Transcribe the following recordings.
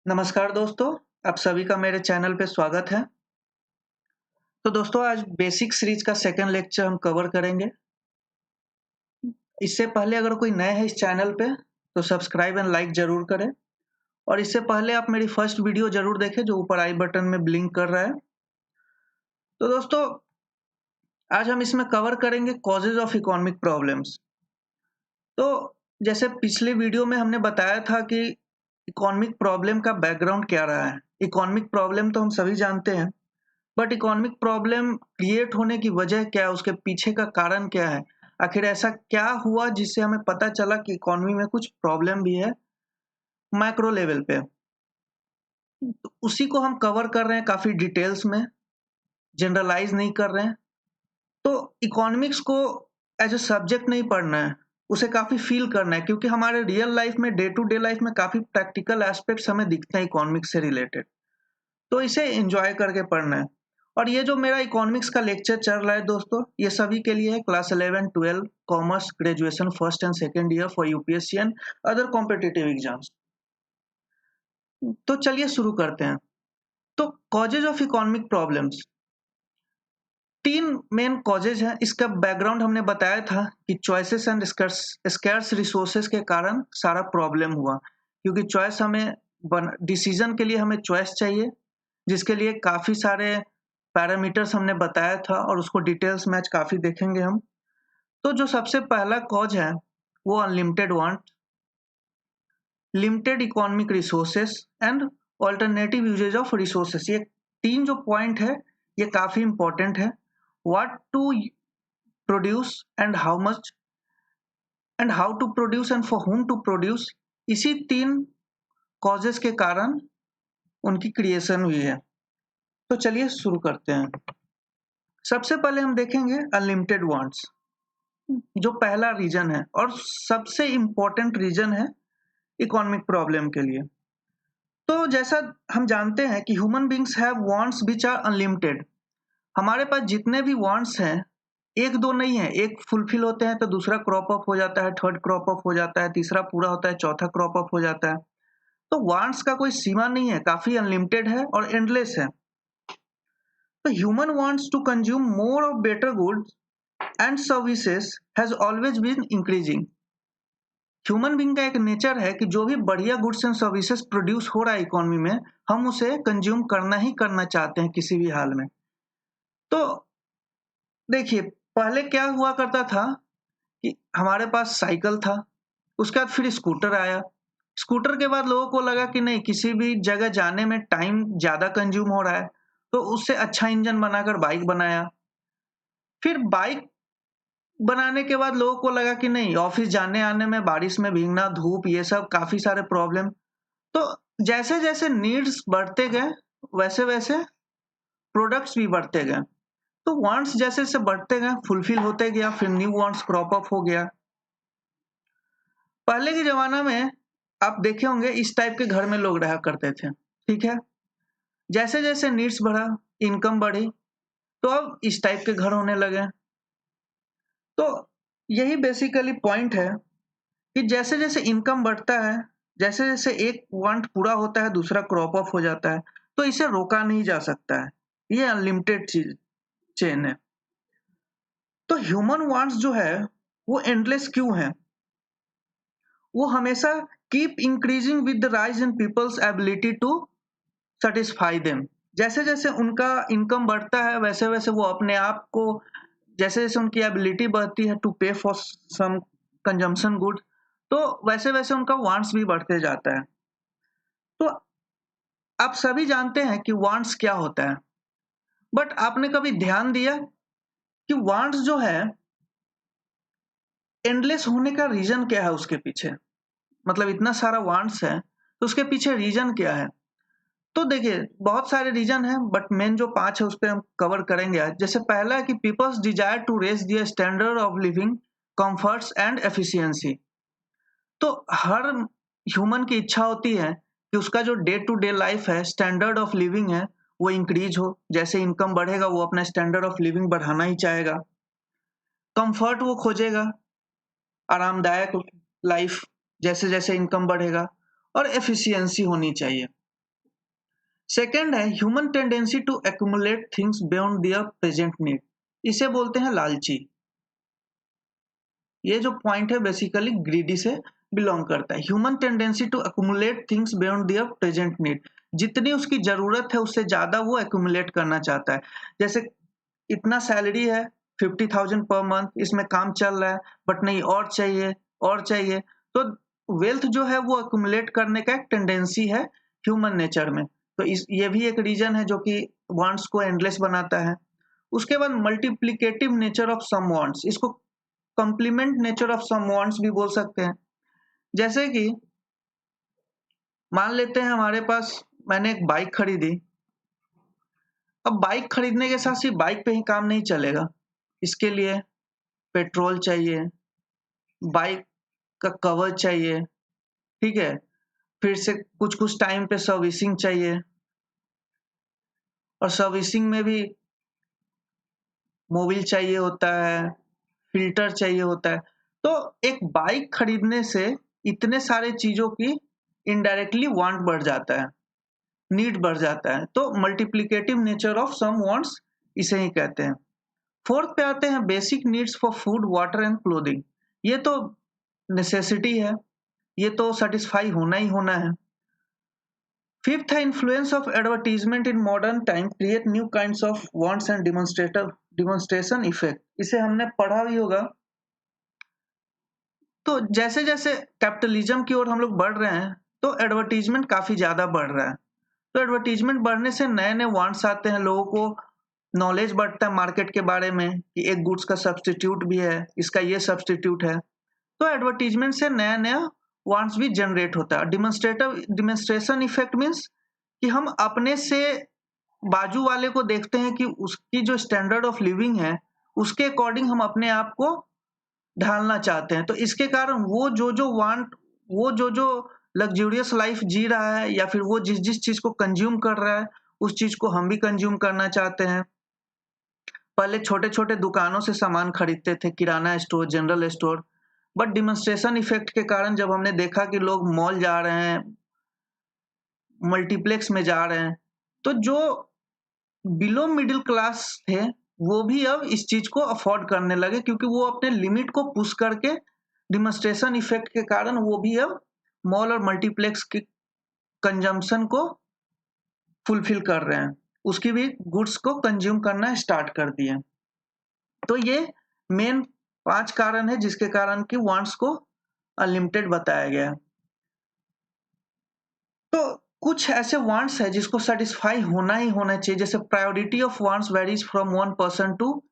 नमस्कार दोस्तों, आप सभी का मेरे चैनल पे स्वागत है। तो दोस्तों आज बेसिक सीरीज का सेकंड लेक्चर हम कवर करेंगे। इससे पहले अगर कोई नए हैं इस चैनल पे तो सब्सक्राइब एंड लाइक ज़रूर करें और इससे पहले आप मेरी फर्स्ट वीडियो ज़रूर देखें जो ऊपर आई बटन में ब्लिंक कर रहा है। तो दोस्तों आज हम इसमें कवर करेंगे कॉजेज़ ऑफ इकोनॉमिक प्रॉब्लम्स। तो जैसे पिछले वीडियो में हमने बताया था कि इकोनॉमिक प्रॉब्लम का बैकग्राउंड क्या रहा है। इकोनॉमिक प्रॉब्लम तो हम सभी जानते हैं, बट इकोनॉमिक प्रॉब्लम क्रिएट होने की वजह क्या है, उसके पीछे का कारण क्या है, आखिर ऐसा क्या हुआ जिससे हमें पता चला कि इकोनॉमी में कुछ प्रॉब्लम भी है मैक्रो लेवल पे। तो उसी को हम कवर कर रहे हैं काफी डिटेल्स में, जनरलाइज नहीं कर रहे हैं। तो इकोनॉमिक्स को एज अ सब्जेक्ट नहीं पढ़ना है, उसे काफी फील करना है, क्योंकि हमारे रियल लाइफ में, डे टू डे लाइफ में काफी प्रैक्टिकल एस्पेक्ट्स हमें दिखते हैं इकोनॉमिक्स से रिलेटेड। तो इसे एंजॉय करके पढ़ना है। और ये जो मेरा इकोनॉमिक्स का लेक्चर चल रहा है दोस्तों, ये सभी के लिए है, class 11, 12, commerce, graduation first and second year for UPSC and other competitive exams. तो चलिए शुरू करते हैं। तो कॉजेज ऑफ इकोनॉमिक प्रॉब्लम्स, तीन मेन कॉजेज हैं। इसका बैकग्राउंड हमने बताया था कि चॉइसेस एंड स्कैर्स रिसोर्सेज के कारण सारा प्रॉब्लम हुआ, क्योंकि चॉइस हमें डिसीजन के लिए हमें चॉइस चाहिए, जिसके लिए काफी सारे पैरामीटर्स हमने बताया था और उसको डिटेल्स में आज काफी देखेंगे हम। तो जो सबसे पहला कॉज है वो unlimited want, limited economic resources and alternative uses of resources. ये तीन जो पॉइंट है ये काफी इंपॉर्टेंट है। What to produce and how much, and how to produce and for whom to produce, इसी तीन कॉजेस के कारण उनकी क्रिएशन हुई है। तो चलिए शुरू करते हैं। सबसे पहले हम देखेंगे अनलिमिटेड वांट्स, जो पहला रीजन है और सबसे इंपॉर्टेंट रीजन है इकोनॉमिक प्रॉब्लम के लिए। तो जैसा हम जानते हैं कि human beings have wants which are unlimited. हमारे पास जितने भी वांट्स हैं, एक दो नहीं है, एक फुलफिल होते हैं तो दूसरा क्रॉप अप हो जाता है, थर्ड क्रॉप अप हो जाता है, तीसरा पूरा होता है, चौथा क्रॉप अप हो जाता है। तो वांट्स का कोई सीमा नहीं है, काफी अनलिमिटेड है और एंडलेस है। तो human wants to consume more of better goods and services has always been increasing. Human being का एक नेचर है कि जो भी बढ़िया गुड्स एंड सर्विसेज प्रोड्यूस हो रहा है इकोनॉमी में, हम उसे कंज्यूम करना ही करना चाहते हैं किसी भी हाल में। तो देखिए, पहले क्या हुआ करता था कि हमारे पास साइकिल था, उसके बाद फिर स्कूटर आया। स्कूटर के बाद लोगों को लगा कि नहीं, किसी भी जगह जाने में टाइम ज़्यादा कंज्यूम हो रहा है, तो उससे अच्छा इंजन बनाकर बाइक बनाया। फिर बाइक बनाने के बाद लोगों को लगा कि नहीं, ऑफिस जाने आने में बारिश में भीगना, धूप, ये सब काफ़ी सारे प्रॉब्लम। तो जैसे-जैसे नीड्स बढ़ते गए, वैसे-वैसे प्रोडक्ट्स भी बढ़ते गए। तो वांट्स जैसे-जैसे बढ़ते गए, फुलफिल होते गया, फिर न्यू वांट्स क्रॉप अप हो गया। पहले के ज़माना में आप देखे होंगे इस टाइप के घर में लोग रहा करते थे, ठीक है? जैसे-जैसे नीड्स बढ़ा, इनकम बढ़ी, तो अब इस टाइप के घर होने लगे। तो यही बेसिकली पॉइंट है कि जैसे-जैसे इनकम बढ़ता है, जैसे-जैसे एक वांट पूरा होता है, दूसरा क्रॉप ऑफ हो जाता है, तो इसे रोका नहीं जा सकता है। ये अनलिमिटेड चेन है। तो ह्यूमन वांट्स जो है, वो एंडलेस क्यों है? वो हमेशा keep increasing with the rise in people's ability to satisfy them. जैसे-जैसे उनका इनकम बढ़ता है, वैसे-वैसे वो अपने आप को, जैसे-जैसे उनकी एबिलिटी बढ़ती है टू पे फॉर सम कंजम्पशन गुड, तो वैसे-वैसे उनका वांट्स भी बढ़ते जाता है। तो आप सभी जानते हैं कि वांट्स क्या होता है, बट आपने कभी ध्यान दिया कि वांट्स जो है, एंडलेस होने का रीज़न क्या है उसके पीछे? मतलब इतना सारा वांट्स है, तो उसके पीछे रीज़न क्या है? तो देखिए, बहुत सारे रीज़न हैं, बट मेन जो 5 है, उस पे हम कवर करेंगे आज। जैसे पहला है कि people's desire to raise their standard of living, comforts and efficiency. तो हर ह्यूमन की इच्छा होती है कि उसका जो डे टू डे लाइफ है, स्टैंडर्ड ऑफ लिविंग है, वो इंक्रीज़ हो। जैसे इनकम बढ़ेगा, वो अपना स्टैंडर्ड ऑफ लिविंग बढ़ाना ही चाहेगा। कम्फर्ट वो खोजेगा, आरामदायक लाइफ, जैसे-जैसे इनकम बढ़ेगा, और एफिशिएंसी होनी चाहिए। सेकेंड है human tendency to accumulate things beyond their present need, इसे बोलते हैं लालची। ये जो पॉइंट है बेसिकली ग्रीडी से बिलोंग करता है। Human tendency to accumulate things beyond their present need, जितनी उसकी जरूरत है उससे ज्यादा वो एक्यूमुलेट करना चाहता है। जैसे इतना सैलरी है 50,000 पर मंथ, इसमें काम चल रहा है, बट नहीं और चाहिए और चाहिए। तो वेल्थ जो है वो एक्यूमुलेट करने का एक टेंडेंसी है ह्यूमन नेचर में। तो ये भी एक रीजन है जो कि वांट्स को एंडलेस बनाता है। उसके बाद multiplicative nature of some wants, इसको complement nature of some wants भी बोल सकते हैं। जैसे कि मान लेते हैं हमारे पास, मैंने एक बाइक खरीदी। अब बाइक खरीदने के साथ सिर्फ बाइक पे ही काम नहीं चलेगा, इसके लिए पेट्रोल चाहिए, बाइक का कवर चाहिए, ठीक है, फिर से कुछ कुछ टाइम पे सर्विसिंग चाहिए, और सर्विसिंग में भी मोबिल चाहिए होता है, फिल्टर चाहिए होता है। तो एक बाइक खरीदने से इतने सारे चीजों की इनडायरेक्टली वांट बढ़ जाता है, नीड बढ़ जाता है। तो multiplicative nature of some wants इसे ही कहते हैं। फोर्थ पे आते हैं basic needs for food water and clothing. ये तो नेसेसिटी है, ये तो सेटिस्फाई होना ही होना है। फिफ्थ है influence of advertisement in modern time create new kinds of wants and demonstration effect, इसे हमने पढ़ा भी होगा। तो जैसे जैसे कैपिटलिज्म की ओर हम लोग बढ़ रहे हैं तो एडवर्टीजमेंट काफी ज्यादा बढ़ रहा है। तो एडवर्टीजमेंट बढ़ने से नए नए वांट्स आते हैं, लोगों को नॉलेज बढ़ता है मार्केट के बारे में कि एक गुड्स का सब्स्टिट्यूट भी है, इसका ये सब्स्टिट्यूट है। तो एडवर्टीजमेंट से नया नया वांट्स भी जनरेट होता है। डिमॉन्स्ट्रेशन इफेक्ट मीन्स कि हम अपने से बाजू वाले को देखते हैं कि उसकी जो स्टैंडर्ड ऑफ लिविंग है उसके अकॉर्डिंग हम अपने आप को ढालना चाहते हैं। तो इसके कारण वो जो लग्जूरियस लाइफ जी रहा है या फिर वो जिस जिस चीज को कंज्यूम कर रहा है उस चीज को हम भी कंज्यूम करना चाहते हैं। पहले छोटे छोटे दुकानों से सामान खरीदते थे, kirana store, general store, but demonstration effect के कारण जब हमने देखा कि लोग मॉल जा रहे हैं, मल्टीप्लेक्स में जा रहे हैं, तो जो बिलो मिडिल क्लास थे वो भी अब इस चीज को अफोर्ड करने लगे, क्योंकि वो अपने लिमिट को पुश करके डिमॉन्स्ट्रेशन इफेक्ट के कारण वो भी अब मॉल और मल्टीप्लेक्स की कंजम्पशन को फुलफिल कर रहे हैं, उसकी भी गुड्स को कंज्यूम करना स्टार्ट कर दिए। तो ये मेन 5 कारण है जिसके कारण कि वांट्स को अनलिमिटेड बताया गया है। तो कुछ ऐसे वांट्स है जिसको सेटिस्फाई होना ही होना चाहिए, जैसे priority of wants varies from one person to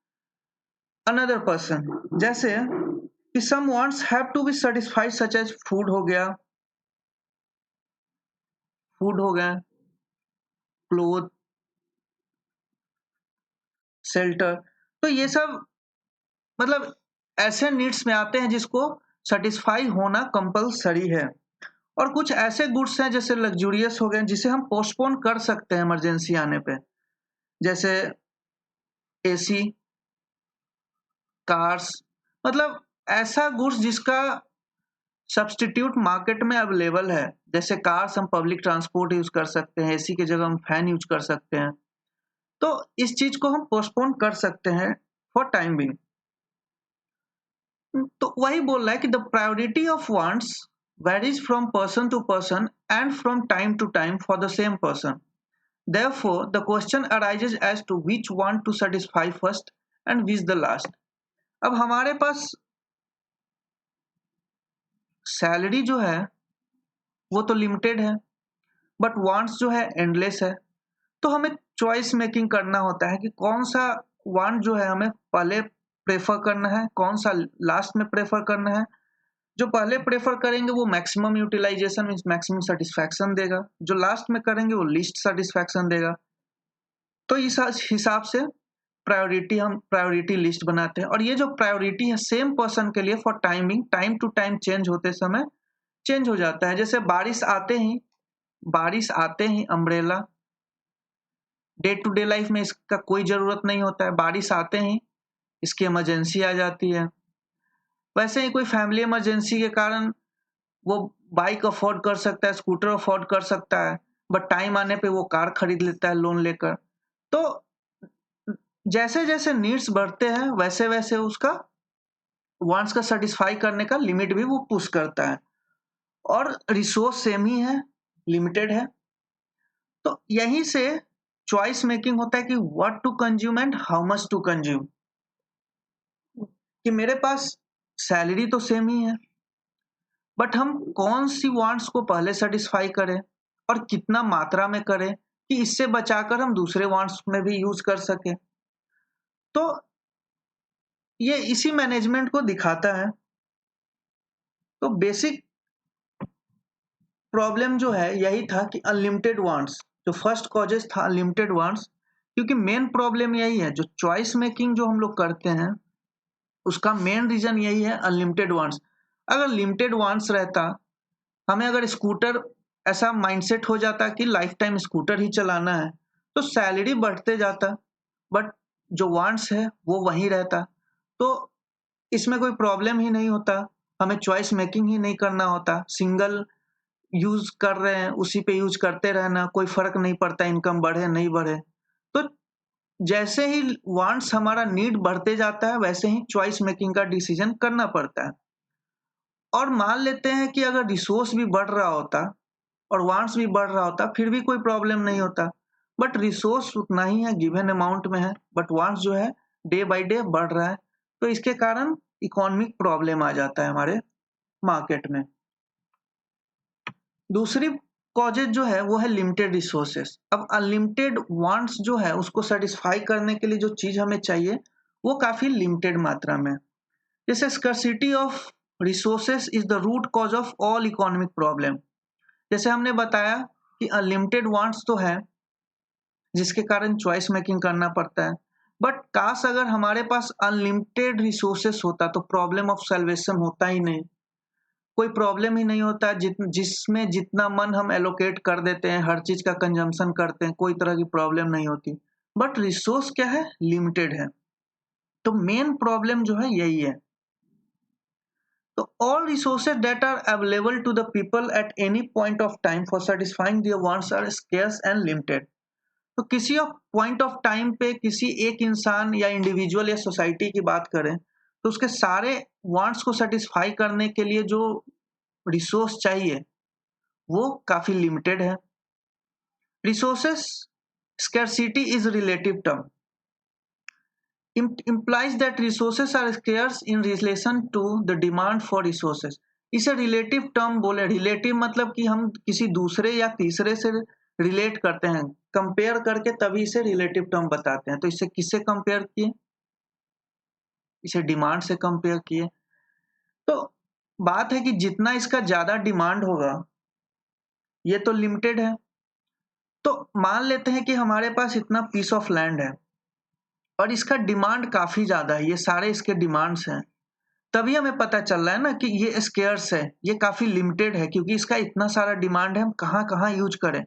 another person. जैसे कि some wants have to be satisfied such as food हो गया, क्लोथ, शेल्टर। तो ये सब मतलब ऐसे नीड्स में आते हैं जिसको सेटिस्फाई होना कंपलसरी है। और कुछ ऐसे गुड्स हैं जैसे लग्जूरियस हो गए जिसे हम पोस्टपोन कर सकते हैं इमरजेंसी आने पे, जैसे एसी, कार्स, मतलब ऐसा गुड्स जिसका सब्स्टिट्यूट मार्केट में अवेलेबल है। जैसे कार्स हम पब्लिक ट्रांसपोर्ट यूज कर सकते हैं, एसी की जगह हम फैन यूज कर सकते हैं। तो इस चीज को हम पोस्टपोन कर सकते हैं फॉर टाइम बिंग। तो वही बोल रहा है कि the priority of wants varies from person to person and from time to time for the same person. Therefore, the question arises as to which want to satisfy first and which the last. अब हमारे पास salary जो है वो तो limited है, but wants जो है endless है। तो हमें चॉइस मेकिंग करना होता है कि कौन सा वांट जो है हमें पहले प्रेफर करना है, कौन सा लास्ट में प्रेफर करना है। जो पहले प्रेफर करेंगे वो maximum utilization means maximum satisfaction देगा, जो लास्ट में करेंगे वो लीस्ट सेटिस्फैक्शन देगा। तो इस हिसाब से हम प्रायोरिटी लिस्ट बनाते हैं। और ये जो प्रायोरिटी है सेम पर्सन के लिए for timing time to time change होते समय चेंज हो जाता है। जैसे बारिश आते ही umbrella, day to day life में इसका कोई जरूरत नहीं होता है, बारिश आते ही इसकी इमरजेंसी आ जाती है। वैसे ही कोई फैमिली इमरजेंसी के कारण वो बाइक अफोर्ड कर सकता है, स्कूटर अफोर्ड कर सकता है, बट टाइम आने पे वो कार खरीद लेता है लोन लेकर। तो जैसे जैसे नीड्स बढ़ते हैं वैसे वैसे उसका वांट्स का सेटिस्फाई करने का लिमिट भी वो पुश करता है, और रिसोर्स सेम ही है, लिमिटेड है। तो यहीं से चॉइस मेकिंग होता है कि what to consume and how much to consume. कि मेरे पास सैलरी तो सेम ही है, बट हम कौन सी वांट्स को पहले सेटिस्फाई करें और कितना मात्रा में करें कि इससे बचाकर हम दूसरे वांट्स में भी यूज कर सकें। तो ये इसी मैनेजमेंट को दिखाता है। तो बेसिक प्रॉब्लम जो है यही था कि अनलिमिटेड वांट्स, जो फर्स्ट कॉजेस था अनलिमिटेड वांट्स, क्योंकि मेन प्रॉब्लम यही है, जो चॉइस मेकिंग जो हम लोग करते हैं उसका मेन रीजन यही है, अनलिमिटेड वांट्स। अगर लिमिटेड वांट्स रहता, हमें अगर स्कूटर ऐसा माइंडसेट हो जाता कि लाइफ टाइम स्कूटर ही चलाना है, तो सैलरी बढ़ते जाता, बट जो वांट्स है वो वहीं रहता। तो इसमें कोई प्रॉब्लम ही नहीं होता, हमें चॉइस मेकिंग ही नहीं करना होता, सिंगल यूज कर रहे हैं उसी पे यूज करते रहना, कोई फर्क नहीं पड़ता इनकम बढ़े नहीं बढ़े। तो जैसे ही वांट्स हमारा नीड बढ़ते जाता है वैसे ही चॉइस मेकिंग का डिसीजन करना पड़ता है। और मान लेते हैं कि अगर रिसोर्स भी बढ़ रहा होता और वांट्स भी बढ़ रहा होता फिर भी कोई प्रॉब्लम नहीं होता, बट रिसोर्स उतना ही है, गिवन अमाउंट में है, बट वांट्स जो है डे बाय डे बढ़ रहा है। तो इसके कारण इकोनॉमिक प्रॉब्लम आ जाता है हमारे मार्केट में। दूसरी कॉजेज जो है वो है लिमिटेड रिसोर्सेस। अब अनलिमिटेड वांट्स जो है उसको सेटिस्फाई करने के लिए जो चीज हमें चाहिए वो काफी लिमिटेड मात्रा में। जैसे scarcity of resources is the root cause of all economic problem. जैसे हमने बताया कि अनलिमिटेड वांट्स तो है जिसके कारण चॉइस मेकिंग करना पड़ता है, बट काश अगर हमारे पास अनलिमिटेड रिसोर्सेस होता तो प्रॉब्लम ऑफ सैल्वेशन होता ही नहीं, कोई प्रॉब्लम ही नहीं होता, जिसमें जितना मन हम एलोकेट कर देते हैं, हर चीज का कंजम्पशन करते हैं, कोई तरह की प्रॉब्लम नहीं होती। बट रिसोर्स क्या है, लिमिटेड है। तो मेन प्रॉब्लम जो है यही है। तो all resources that are available to the people at any point of time for satisfying their wants are scarce and limited। तो किसी पॉइंट ऑफ टाइम पे किसी एक इंसान या इंडिविजुअल या सोसाइटी की बात करें तो उसके सारे वांट्स को सेटिस्फाई करने के लिए जो रिसोर्स चाहिए वो काफी लिमिटेड है। Resources scarcity is relative term, implies that resources are scarce in relation to the demand for resources। इसे रिलेटिव टर्म बोले, रिलेटिव मतलब कि हम किसी दूसरे या तीसरे से रिलेट करते हैं, कंपेयर करके तभी इसे रिलेटिव टर्म बताते हैं। तो इसे किससे कंपेयर किए, इसे डिमांड से कंपेयर किए। तो बात है कि जितना इसका ज्यादा डिमांड होगा, ये तो लिमिटेड है, तो मान लेते हैं कि हमारे पास इतना पीस ऑफ लैंड है और इसका डिमांड काफी ज्यादा है, ये सारे इसके डिमांड्स हैं, तभी हमें पता चल रहा है ना कि ये स्केयर्स है, ये काफी लिमिटेड है, क्योंकि इसका इतना सारा डिमांड है, हम कहाँ कहाँ यूज करें।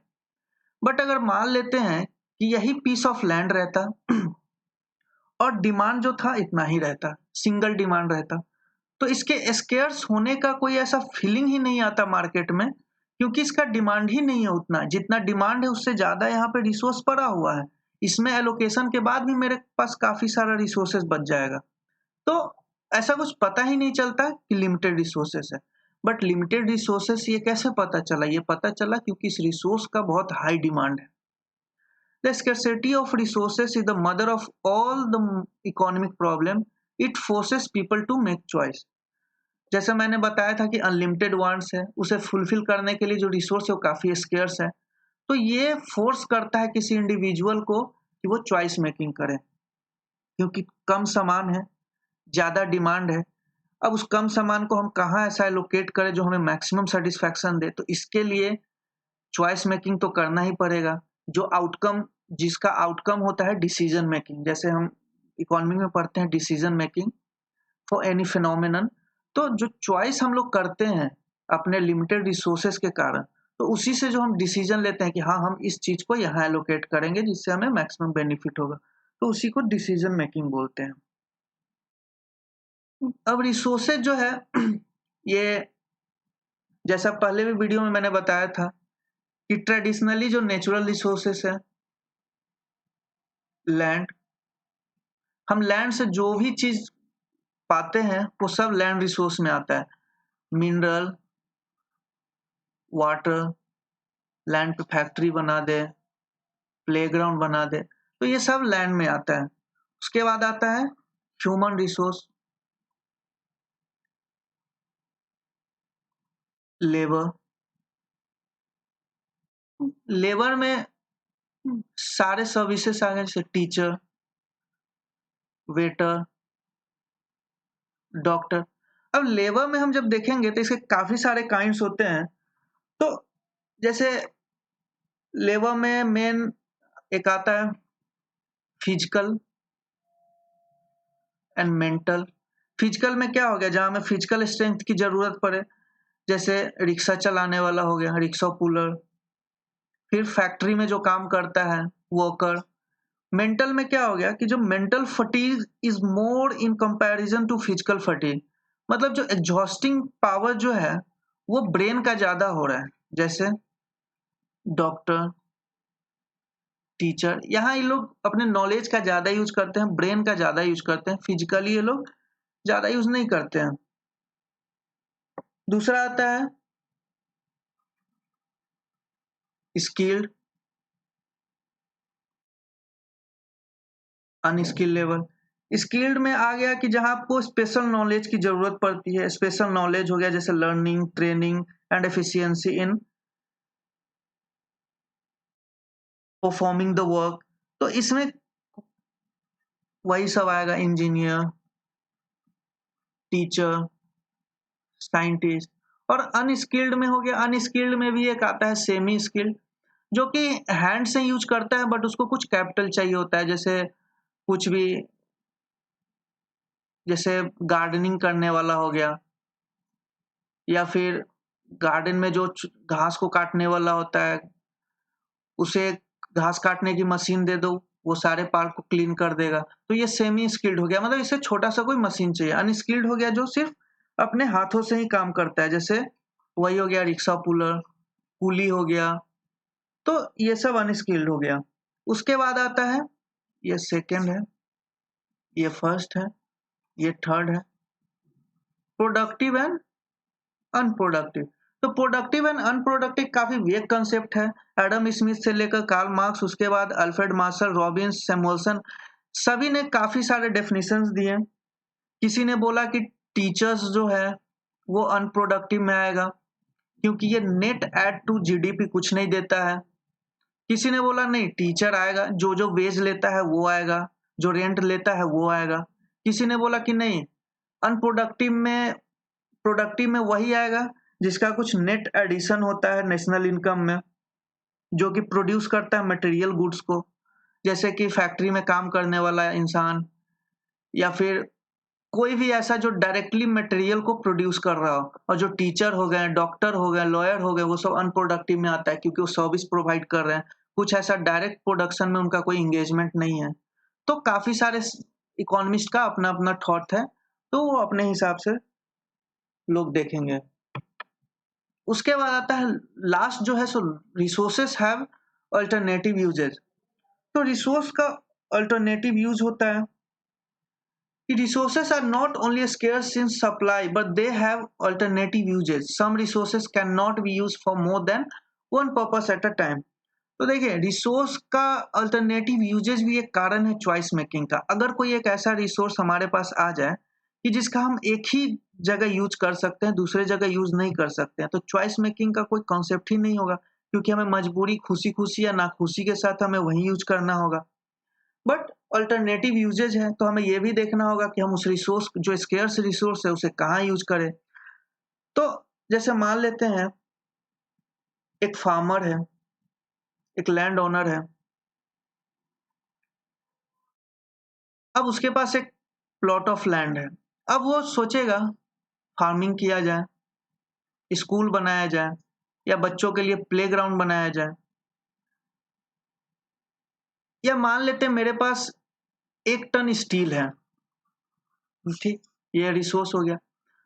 बट अगर मान लेते हैं कि यही पीस ऑफ लैंड रहता और डिमांड जो था इतना ही रहता, सिंगल डिमांड रहता, तो इसके स्केयर्स होने का कोई ऐसा फीलिंग ही नहीं आता मार्केट में, क्योंकि इसका डिमांड ही नहीं है उतना, जितना डिमांड है उससे ज्यादा यहाँ पे रिसोर्स पड़ा हुआ है, इसमें एलोकेशन के बाद भी मेरे पास काफी सारा रिसोर्सेज बच जाएगा। तो ऐसा कुछ पता ही नहीं चलता कि लिमिटेड रिसोर्सेस है। बट लिमिटेड रिसोर्सेस ये कैसे पता चला, ये पता चला क्योंकि इस रिसोर्स का बहुत हाई डिमांड है। The scarcity of resources is the mother of all the economic problem. It forces people to make choice। जैसे मैंने बताया था कि अनलिमिटेड वांट्स है, उसे फुलफिल करने के लिए जो रिसोर्स है वो काफी स्केर्स है, तो ये फोर्स करता है किसी इंडिविजुअल को कि वो चॉइस मेकिंग करे, क्योंकि कम सामान है, ज्यादा डिमांड है। अब उस कम सामान को हम कहाँ ऐसा एलोकेट करें जो हमें मैक्सिमम सेटिस्फैक्शन दे, तो इसके लिए चॉइस मेकिंग तो करना ही पड़ेगा। जो आउटकम, जिसका आउटकम होता है डिसीजन मेकिंग, जैसे हम इकोनॉमी में पढ़ते हैं decision making for any phenomenon. तो जो चॉइस हम लोग करते हैं अपने लिमिटेड रिसोर्सेस के कारण, तो उसी से जो हम डिसीजन लेते हैं कि हाँ हम इस चीज को यहाँ एलोकेट करेंगे जिससे हमें मैक्सिमम बेनिफिट होगा, तो उसी को डिसीजन मेकिंग बोलते हैं। अब रिसोर्सेज जो है ये जैसा पहले भी वीडियो में मैंने बताया था कि ट्रेडिशनली जो नेचुरल रिसोर्सेस है, लैंड, हम लैंड से जो भी चीज पाते हैं वो सब लैंड रिसोर्स में आता है। मिनरल, वाटर, लैंड पे फैक्ट्री बना दे, प्लेग्राउंड बना दे, तो ये सब लैंड में आता है। उसके बाद आता है ह्यूमन रिसोर्स, लेबर। लेबर में सारे सर्विसेज आ गए, जैसे टीचर, वेटर, डॉक्टर। अब लेबर में हम जब देखेंगे तो इसके काफी सारे काइंड्स होते हैं। तो जैसे लेबर में मेन एक आता है फिजिकल एंड मेंटल। फिजिकल में क्या हो गया, जहां हमें फिजिकल स्ट्रेंथ की जरूरत पड़े, जैसे रिक्शा चलाने वाला हो गया, रिक्शा पुलर। फिर फैक्ट्री में जो काम करता है, वर्कर। मेंटल में क्या हो गया कि जो mental fatigue is more in comparison to physical fatigue, मतलब जो एग्जॉस्टिंग पावर जो है वो ब्रेन का ज्यादा हो रहा है। जैसे डॉक्टर, टीचर, यहाँ ये लोग अपने नॉलेज का ज्यादा यूज करते हैं, ब्रेन का ज्यादा यूज करते हैं, फिजिकली ये लोग ज्यादा यूज नहीं करते हैं। दूसरा आता है स्किल्ड, अनस्किल्ड लेवल। स्किल्ड में आ गया कि जहां आपको स्पेशल नॉलेज की जरूरत पड़ती है। स्पेशल नॉलेज हो गया जैसे learning, training and efficiency in performing the work. तो इसमें वही सब आएगा, इंजीनियर, टीचर, साइंटिस्ट। और अनस्किल्ड में हो गया, अनस्किल्ड में भी एक आता है सेमी स्किल्ड, जो कि हैंड से यूज करता है बट उसको कुछ कैपिटल चाहिए होता है। जैसे कुछ भी, जैसे गार्डनिंग करने वाला हो गया, या फिर गार्डन में जो घास को काटने वाला होता है, उसे घास काटने की मशीन दे दो, वो सारे पार्क को क्लीन कर देगा। तो ये सेमी स्किल्ड हो गया, मतलब इसे छोटा सा कोई मशीन चाहिए। अनस्किल्ड हो गया जो सिर्फ अपने हाथों से ही काम करता है, जैसे वही हो गया रिक्शा पुलर, कूली हो गया। तो ये सब अनस्किल्ड हो गया। उसके बाद आता है, ये सेकंड है, ये फर्स्ट है, ये थर्ड है, प्रोडक्टिव एंड अनप्रोडक्टिव। तो प्रोडक्टिव एंड अनप्रोडक्टिव काफी वेग कंसेप्ट है। एडम स्मिथ से लेकर कार्ल मार्क्स, उसके बाद अल्फ्रेड मार्शल, रॉबिन्स, सैमुअल्सन, सभी ने काफी सारे डेफिनेशंस दिए। किसी ने बोला कि टीचर्स जो है वो अनप्रोडक्टिव में आएगा, क्योंकि ये नेट ऐड टू जीडीपी कुछ नहीं देता है। किसी ने बोला नहीं, टीचर आएगा, जो जो वेज लेता है वो आएगा, जो रेंट लेता है वो आएगा। किसी ने बोला कि नहीं, अनप्रोडक्टिव में, प्रोडक्टिव में वही आएगा जिसका कुछ नेट एडिशन होता है नेशनल इनकम में, जो कि प्रोड्यूस करता है मटेरियल गुड्स को, जैसे कि फैक्ट्री में काम करने वाला इंसान, या फिर कोई भी ऐसा जो डायरेक्टली मटेरियल को प्रोड्यूस कर रहा हो। और जो टीचर हो गए, डॉक्टर हो गए, लॉयर हो गए, वो सब अनप्रोडक्टिव में आता है, क्योंकि वो सर्विस प्रोवाइड कर रहे हैं, कुछ ऐसा डायरेक्ट प्रोडक्शन में उनका कोई इंगेजमेंट नहीं है। तो काफी सारे इकोनॉमिस्ट का अपना अपना थॉट है, तो वो अपने हिसाब से लोग देखेंगे। उसके बाद आता है लास्ट जो है सो, रिसोर्सेस हैव अल्टरनेटिव यूजेज। तो रिसोर्स का अल्टरनेटिव यूज होता है कि resources are not only scarce in supply but they have alternative uses. Some resources cannot be used for more than one purpose at a time. तो देखिए, resource का alternative usage भी एक कारण है चॉइस मेकिंग का। अगर कोई एक ऐसा रिसोर्स हमारे पास आ जाए कि जिसका हम एक ही जगह यूज कर सकते हैं, दूसरे जगह यूज नहीं कर सकते हैं, तो चॉइस मेकिंग का कोई कॉन्सेप्ट ही नहीं होगा, क्योंकि हमें मजबूरी, खुशी खुशी या नाखुशी के साथ हमें वही यूज करना होगा। बट अल्टरनेटिव यूजेज है, तो हमें यह भी देखना होगा कि हम उस रिसोर्स, जो स्केर्स रिसोर्स है, उसे कहाँ यूज करें। तो जैसे मान लेते हैं एक फार्मर है, एक लैंड ओनर है। अब उसके पास एक प्लॉट ऑफ लैंड है। अब वो सोचेगा फार्मिंग किया जाए, स्कूल बनाया जाए, या बच्चों के लिए प्लेग्राउंड बनाया जाए। या मान लेते हैं मेरे पास 1 टन स्टील है, ठीक, ये रिसोर्स हो गया।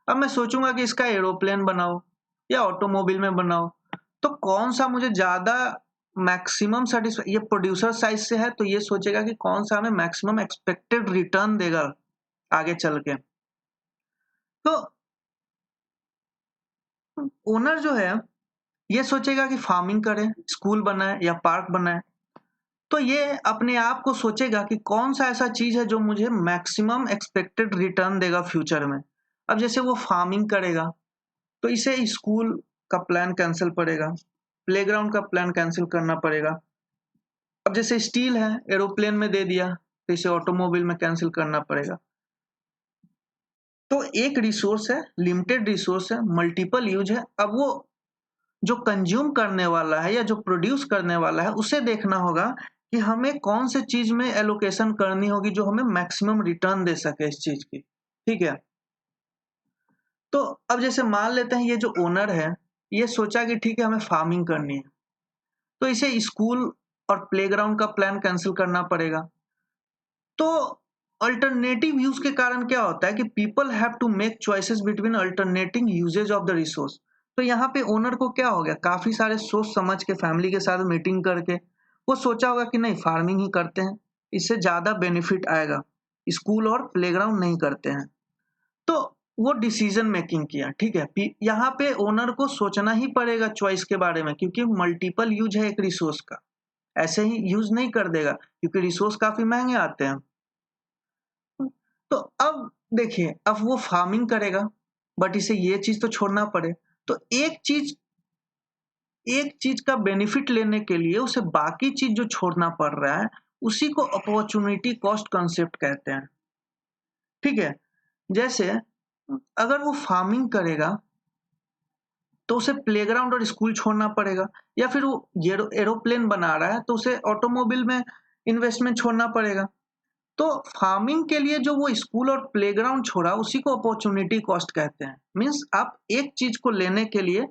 अब मैं सोचूंगा कि इसका एरोप्लेन बनाओ या ऑटोमोबाइल में बनाओ। तो कौन सा मुझे ज्यादा मैक्सिमम सेटिस्फाई, ये प्रोड्यूसर साइड से है तो ये सोचेगा कि कौन सा हमें मैक्सिमम एक्सपेक्टेड रिटर्न देगा आगे चल के। तो ओनर जो है ये सोचेगा कि फार्मिंग करें, स्कूल बनाए या पार्क बनाए। तो ये अपने आप को सोचेगा कि कौन सा ऐसा चीज है जो मुझे मैक्सिमम एक्सपेक्टेड रिटर्न देगा फ्यूचर में। अब जैसे वो फार्मिंग करेगा तो इसे स्कूल का प्लान कैंसिल पड़ेगा, प्लेग्राउंड का प्लान कैंसिल करना पड़ेगा। अब जैसे स्टील है, एरोप्लेन में दे दिया तो इसे ऑटोमोबाइल में कैंसिल करना पड़ेगा। तो एक रिसोर्स है, लिमिटेड रिसोर्स है, मल्टीपल यूज है। अब वो जो कंज्यूम करने वाला है या जो प्रोड्यूस करने वाला है उसे देखना होगा कि हमें कौन से चीज में एलोकेशन करनी होगी जो हमें मैक्सिमम रिटर्न दे सके इस चीज की। ठीक है, तो अब जैसे मान लेते हैं ये जो ओनर है ये सोचा कि ठीक है हमें फार्मिंग करनी है, तो इसे स्कूल और प्लेग्राउंड का प्लान कैंसिल करना पड़ेगा। तो अल्टरनेटिव यूज के कारण क्या होता है कि people have to make choices between alternating uses of the resource. तो यहाँ पे ओनर को क्या हो गया, काफी सारे सोच समझ के फैमिली के साथ मीटिंग करके वो सोचा होगा कि नहीं फार्मिंग ही करते हैं, इससे ज्यादा बेनिफिट आएगा, स्कूल और प्लेग्राउंड नहीं करते हैं। तो वो डिसीजन मेकिंग किया। ठीक है, यहाँ पे ओनर को सोचना ही पड़ेगा चॉइस के बारे में क्योंकि मल्टीपल यूज है एक रिसोर्स का, ऐसे ही यूज नहीं कर देगा क्योंकि रिसोर्स काफी महंगे आते हैं। तो अब देखिए अब वो फार्मिंग करेगा बट इसे ये चीज तो छोड़ना पड़े। तो एक चीज का बेनिफिट लेने के लिए उसे बाकी चीज जो छोड़ना पड़ रहा है उसी को अपॉर्चुनिटी कॉस्ट कंसेप्ट कहते हैं। ठीक है, जैसे अगर वो फार्मिंग करेगा तो उसे प्लेग्राउंड और स्कूल छोड़ना पड़ेगा, या फिर वो एरोप्लेन बना रहा है तो उसे ऑटोमोबाइल में इन्वेस्टमेंट छोड़ना पड़ेगा। तो फार्मिंग के लिए जो वो स्कूल और प्लेग्राउंड छोड़ा उसी को अपॉर्चुनिटी कॉस्ट कहते हैं। मींस आप एक चीज को लेने के लिए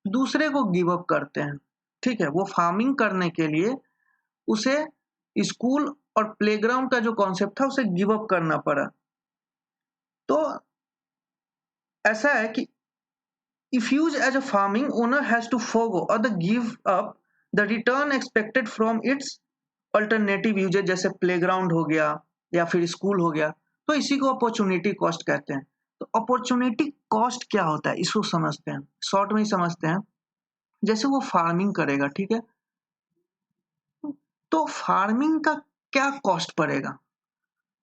दूसरे को गिव अप करते हैं। ठीक है, वो फार्मिंग करने के लिए उसे स्कूल और प्लेग्राउंड का जो कॉन्सेप्ट था उसे गिव अप करना पड़ा। तो ऐसा है कि if used as a farming, owner has to forgo or the give up the return expected from its alternative uses जैसे प्लेग्राउंड हो गया या फिर स्कूल हो गया। तो इसी को अपॉर्चुनिटी कॉस्ट कहते हैं। तो अपॉर्चुनिटी कॉस्ट क्या होता है इसको समझते हैं, शॉर्ट में ही समझते हैं। जैसे वो फार्मिंग करेगा, ठीक है, तो फार्मिंग का क्या कॉस्ट पड़ेगा।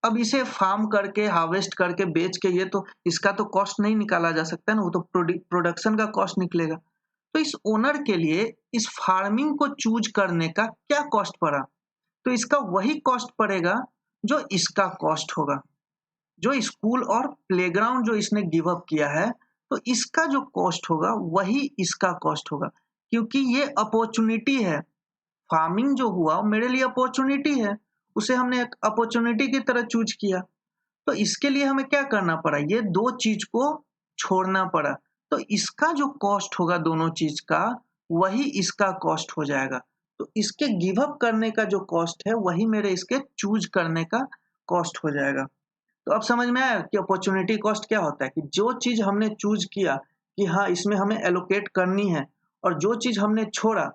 अब इसे फार्म करके हार्वेस्ट करके बेच के ये तो इसका तो कॉस्ट नहीं निकाला जा सकता है ना, वो तो प्रोडक्शन का कॉस्ट निकलेगा। तो इस ओनर के लिए इस फार्मिंग को चूज करने का क्या कॉस्ट पड़ा, तो इसका वही कॉस्ट पड़ेगा जो इसका कॉस्ट होगा। जो स्कूल और प्लेग्राउंड जो इसने गिव अप किया है तो इसका जो कॉस्ट होगा वही इसका कॉस्ट होगा, क्योंकि ये अपॉर्चुनिटी है। फार्मिंग जो हुआ वो मेरे लिए अपॉर्चुनिटी है, उसे हमने एक अपॉर्चुनिटी की तरह चूज किया। तो इसके लिए हमें क्या करना पड़ा, ये दो चीज को छोड़ना पड़ा। तो इसका जो कॉस्ट होगा दोनों चीज का वही इसका कॉस्ट हो जाएगा। तो इसके गिव अप करने का जो कॉस्ट है वही मेरे इसके चूज करने का कॉस्ट हो जाएगा। तो अब समझ में आया कि अपॉर्चुनिटी कॉस्ट क्या होता है, कि जो चीज हमने चूज किया कि हाँ इसमें हमें एलोकेट करनी है और जो चीज हमने छोड़ा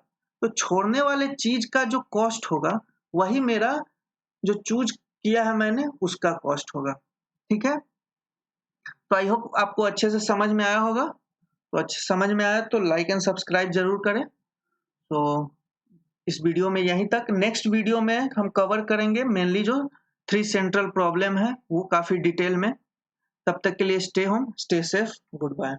तो छोड़ने वाले चीज का जो कॉस्ट होगा वही मेरा जो चूज किया है मैंने उसका कॉस्ट होगा। ठीक है, तो आई होप आपको अच्छे से समझ में आया होगा। तो अच्छे समझ में आया तो लाइक एंड सब्सक्राइब जरूर करें। तो इस वीडियो में यहीं तक, नेक्स्ट वीडियो में हम कवर करेंगे मेनली जो 3 सेंट्रल प्रॉब्लम है वो काफी डिटेल में। तब तक के लिए stay home, stay safe, good bye.